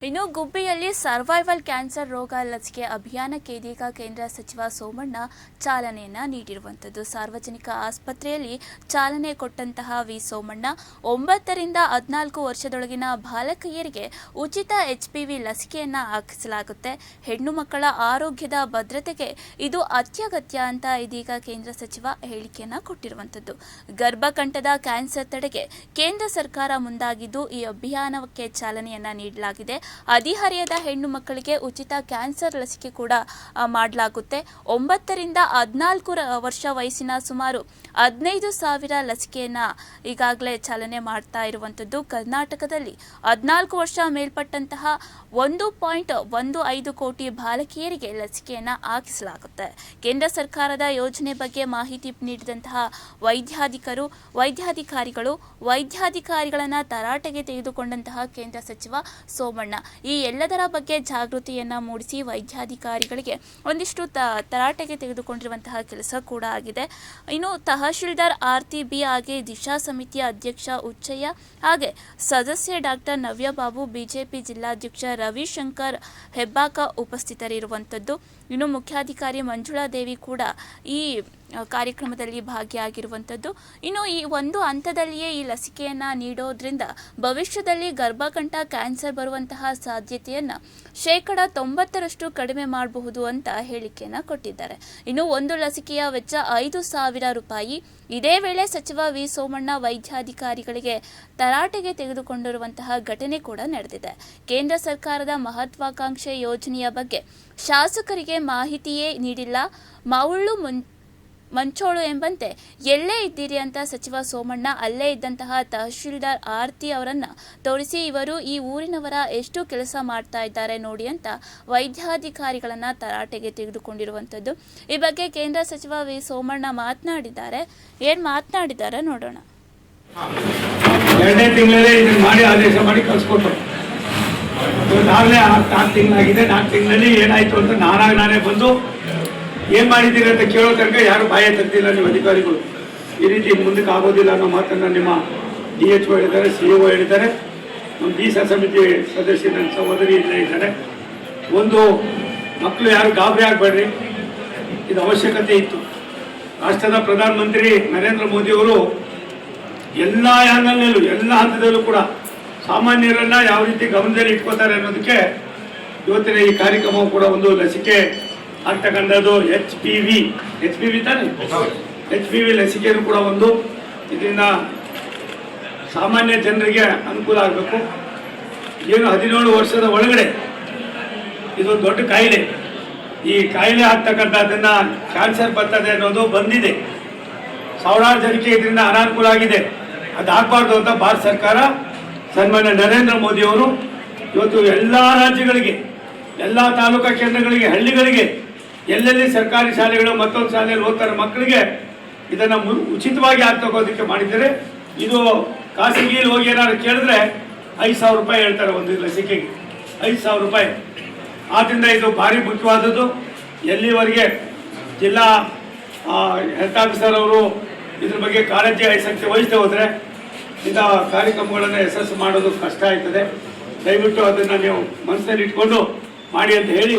ಇನ್ನು ಗುಬ್ಬಿಯಲ್ಲಿ survival cancer ರೋಗ ಲಸಿಕೆ ಅಭಿಯಾನಕ್ಕೆ ಇದೀಗ ಕೇಂದ್ರ ಸಚಿವ ಸೋಮಣ್ಣ ಚಾಲನೆಯನ್ನ ನೀಡಿರುವಂಥದ್ದು. ಸಾರ್ವಜನಿಕ ಆಸ್ಪತ್ರೆಯಲ್ಲಿ ಚಾಲನೆ ಕೊಟ್ಟಂತಹ ಸೋಮಣ್ಣ 9 ರಿಂದ 14 ವರ್ಷದೊಳಗಿನ ಬಾಲಕಿಯರಿಗೆ ಉಚಿತ HPV ಲಸಿಕೆಯನ್ನ ಹಾಕಿಸಲಾಗುತ್ತೆ. ಹೆಣ್ಣು ಮಕ್ಕಳ ಆರೋಗ್ಯದ ಭದ್ರತೆಗೆ ಇದು ಅತ್ಯಗತ್ಯ ಅಂತ ಇದೀಗ ಕೇಂದ್ರ ಸಚಿವ ಹೇಳಿಕೆಯನ್ನ ಕೊಟ್ಟಿರುವಂಥದ್ದು. ಗರ್ಭಕಂಠದ ಕ್ಯಾನ್ಸರ್ ತಡೆಗೆ ಕೇಂದ್ರ ಸರ್ಕಾರ ಮುಂದಾಗಿದ್ದು ಈ ಅಭಿಯಾನಕ್ಕೆ ಚಾಲನೆಯನ್ನ ನೀಡಲಾಗಿದೆ. ಹದಿಹರೆಯದ ಹೆಣ್ಣು ಮಕ್ಕಳಿಗೆ ಉಚಿತ ಕ್ಯಾನ್ಸರ್ ಲಸಿಕೆ ಕೂಡ ಮಾಡಲಾಗುತ್ತೆ. 9 ರಿಂದ 14 ವರ್ಷ ವಯಸ್ಸಿನ ಸುಮಾರು 15,000 ಲಸಿಕೆಯನ್ನ ಈಗಾಗಲೇ ಚಾಲನೆ ಮಾಡ್ತಾ ಇರುವಂಥದ್ದು. ಕರ್ನಾಟಕದಲ್ಲಿ 14 ವರ್ಷ ಮೇಲ್ಪಟ್ಟಂತಹ 1.15 ಕೋಟಿ ಬಾಲಕಿಯರಿಗೆ ಲಸಿಕೆಯನ್ನ ಹಾಕಿಸಲಾಗುತ್ತೆ. ಕೇಂದ್ರ ಸರ್ಕಾರದ ಯೋಜನೆ ಬಗ್ಗೆ ಮಾಹಿತಿ ನೀಡಿದಂತಹ ವೈದ್ಯಾಧಿಕಾರಿಗಳನ್ನ ತರಾಟೆಗೆ ತೆಗೆದುಕೊಂಡಂತಹ ಕೇಂದ್ರ ಸಚಿವ ಸೋಮಣ್ಣ ಈ ಎಲ್ಲದರ ಬಗ್ಗೆ ಜಾಗೃತಿಯನ್ನ ಮೂಡಿಸಿ ವೈದ್ಯಾಧಿಕಾರಿಗಳಿಗೆ ಒಂದಿಷ್ಟು ತರಾಟೆಗೆ ತೆಗೆದುಕೊಂಡಿರುವಂತಹ ಕೆಲಸ ಕೂಡ ಆಗಿದೆ. ಇನ್ನು ತಹಶೀಲ್ದಾರ್ ಆರ್ತಿ ಬಿ ಹಾಗೆ ದಿಶಾ ಸಮಿತಿಯ ಅಧ್ಯಕ್ಷ ಉಚ್ಚಯ್ಯ ಹಾಗೆ ಸದಸ್ಯೆ ಡಾಕ್ಟರ್ ನವ್ಯಬಾಬು, ಬಿಜೆಪಿ ಜಿಲ್ಲಾಧ್ಯಕ್ಷ ರವಿಶಂಕರ್ ಹೆಬ್ಬಾಕ ಉಪಸ್ಥಿತರಿರುವಂಥದ್ದು. ಇನ್ನು ಮುಖ್ಯಾಧಿಕಾರಿ ಮಂಜುಳಾದೇವಿ ಕೂಡ ಈ ಕಾರ್ಯಕ್ರಮದಲ್ಲಿ ಭಾಗಿಯಾಗಿರುವಂಥದ್ದು. ಇನ್ನು ಈ ಒಂದು ಹಂತದಲ್ಲಿಯೇ ಈ ಲಸಿಕೆಯನ್ನ ನೀಡೋದ್ರಿಂದ ಭವಿಷ್ಯದಲ್ಲಿ ಗರ್ಭಕಂಠ ಕ್ಯಾನ್ಸರ್ ಬರುವಂತಹ ಸಾಧ್ಯತೆಯನ್ನ 90% ಕಡಿಮೆ ಮಾಡಬಹುದು ಅಂತ ಹೇಳಿಕೆಯನ್ನ ಕೊಟ್ಟಿದ್ದಾರೆ. ಇನ್ನು ಒಂದು ಲಸಿಕೆಯ ವೆಚ್ಚ 5,000 ರೂಪಾಯಿ. ಇದೇ ವೇಳೆ ಸಚಿವ ಸೋಮಣ್ಣ ವೈದ್ಯಾಧಿಕಾರಿಗಳಿಗೆ ತರಾಟೆಗೆ ತೆಗೆದುಕೊಂಡಿರುವಂತಹ ಘಟನೆ ಕೂಡ ನಡೆದಿದೆ. ಕೇಂದ್ರ ಸರ್ಕಾರದ ಮಹತ್ವಾಕಾಂಕ್ಷೆ ಯೋಜನೆಯ ಬಗ್ಗೆ ಶಾಸಕರಿಗೆ ಮಾಹಿತಿಯೇ ನೀಡಿಲ್ಲ, ಮಾವುಳ್ಳು ಮಂಚೋಳು ಎಂಬಂತೆ ಎಲ್ಲೇ ಇದ್ದೀರಿ ಅಂತ ಸಚಿವ ಸೋಮಣ್ಣ ಅಲ್ಲೇ ಇದ್ದಂತಹ ತಹಶೀಲ್ದಾರ್ ಆರ್ತಿ ಅವರನ್ನ ತೋರಿಸಿ ಇವರು ಈ ಊರಿನವರ ಎಷ್ಟು ಕೆಲಸ ಮಾಡ್ತಾ ಇದ್ದಾರೆ ನೋಡಿ ಅಂತ ವೈದ್ಯಾಧಿಕಾರಿಗಳನ್ನ ತರಾಟೆಗೆ ತೆಗೆದುಕೊಂಡಿರುವಂಥದ್ದು. ಈ ಬಗ್ಗೆ ಕೇಂದ್ರ ಸಚಿವ ಸೋಮಣ್ಣ ಮಾತನಾಡಿದ್ದಾರೆ. ಏನ್ ಮಾತನಾಡಿದ್ದಾರೆ ನೋಡೋಣ. 2ನೇ ತಿಂಗಳಲ್ಲೇ ಇದನ್ನ ಮಾಡಿ ಆದೇಶ ಮಾಡಿ ಕಳಿಸ್ಕೊಟ್ರು. ಈಗಾಗಲೇ 4 ತಿಂಗಳಾಗಿದೆ. 4 ತಿಂಗಳಲ್ಲಿ ಏನಾಯ್ತು ಅಂತ ನಾನೇ ಬಂದು ಏನ್ ಮಾಡಿದ್ದೀರಿ ಅಂತ ಕೇಳೋ ತನಕ ಯಾರು ಬಾಯ ತೆಗ್ದಿಲ್ಲ ನೀವು ಅಧಿಕಾರಿಗಳು. ಈ ರೀತಿ ಮುಂದಕ್ಕೆ ಆಗೋದಿಲ್ಲ ಅನ್ನೋ ಮಾತನ್ನ ನಿಮ್ಮ DHO ಹೇಳಿದ್ದಾರೆ, CO ಹೇಳಿದ್ದಾರೆ, ನಮ್ಮ ದಿಶಾ ಸಮಿತಿ ಸದಸ್ಯ ನನ್ನ ಸಹೋದರಿ ಇದ್ದಾರೆ. ಒಂದು ಮಕ್ಕಳು ಯಾರು ಗಾಬರಿ ಆಗಬೇಡ್ರಿ, ಇದು ಅವಶ್ಯಕತೆ ಇತ್ತು. ರಾಷ್ಟ್ರದ ಪ್ರಧಾನಮಂತ್ರಿ ನರೇಂದ್ರ ಮೋದಿ ಅವರು ಎಲ್ಲ ಆಂಗಲ್ನಲ್ಲೂ ಎಲ್ಲ ಹಂತದಲ್ಲೂ ಕೂಡ ಸಾಮಾನ್ಯರನ್ನ ಯಾವ ರೀತಿ ಗಮನದಲ್ಲಿ ಇಟ್ಕೋತಾರೆ ಅನ್ನೋದಕ್ಕೆ ಇವತ್ತಿನ ಈ ಕಾರ್ಯಕ್ರಮ ಕೂಡ ಒಂದು ಲಸಿಕೆ ಆಗ್ತಕ್ಕಂಥದ್ದು. HPV ತಾನೆ, HPV ಲಸಿಕೆಯನ್ನು ಕೂಡ ಒಂದು ಇದರಿಂದ ಸಾಮಾನ್ಯ ಜನರಿಗೆ ಅನುಕೂಲ ಆಗಬೇಕು. ಏನು 17 ವರ್ಷದ ಒಳಗಡೆ ಇದು ದೊಡ್ಡ ಕಾಯಿಲೆ, ಈ ಕಾಯಿಲೆ ಆಗ್ತಕ್ಕಂಥದ್ದನ್ನ ಕ್ಯಾನ್ಸರ್ ಬರ್ತದೆ ಅನ್ನೋದು ಬಂದಿದೆ. ಸಾವಿರಾರು ಜನಕ್ಕೆ ಇದರಿಂದ ಅನಾನುಕೂಲ ಆಗಿದೆ. ಅದಾಗಬಾರ್ದು ಅಂತ ಭಾರತ ಸರ್ಕಾರ ಸನ್ಮಾನ್ಯ ನರೇಂದ್ರ ಮೋದಿ ಅವರು ಇವತ್ತು ಎಲ್ಲ ರಾಜ್ಯಗಳಿಗೆ, ಎಲ್ಲ ತಾಲೂಕಾ ಕೇಂದ್ರಗಳಿಗೆ, ಹಳ್ಳಿಗಳಿಗೆ, ಎಲ್ಲೆಲ್ಲಿ ಸರ್ಕಾರಿ ಶಾಲೆಗಳು ಮತ್ತೊಂದು ಶಾಲೆಯಲ್ಲಿ ಓದ್ತಾರೆ ಮಕ್ಕಳಿಗೆ ಇದನ್ನು ಉಚಿತವಾಗಿ ತಗೋದಕ್ಕೆ ಮಾಡಿದ್ದಾರೆ. ಇದು ಖಾಸಗಿಯಲ್ಲಿ ಹೋಗಿ ಏನಾದ್ರು ಕೇಳಿದ್ರೆ 5,000 ರೂಪಾಯಿ ಹೇಳ್ತಾರೆ ಒಂದು ಲಸಿಕೆಗೆ, 5,000 ರೂಪಾಯಿ. ಆದ್ದರಿಂದ ಇದು ಭಾರಿ ಮುಖ್ಯವಾದದ್ದು. ಎಲ್ಲಿವರೆಗೆ ಜಿಲ್ಲಾ ಹೆಲ್ತ್ ಆಫೀಸರ್ ಅವರು ಇದ್ರ ಬಗ್ಗೆ ಕಾಳಜಿ ಆಸಕ್ತಿ ವಹಿಸದೆ ಹೋದರೆ ಇಂಥ ಕಾರ್ಯಕ್ರಮಗಳನ್ನು ಯಶಸ್ಸು ಮಾಡೋದು ಕಷ್ಟ ಆಯ್ತದೆ. ದಯವಿಟ್ಟು ಅದನ್ನು ನೀವು ಮನಸ್ಸಲ್ಲಿ ಇಟ್ಕೊಂಡು ಮಾಡಿ ಅಂತ ಹೇಳಿ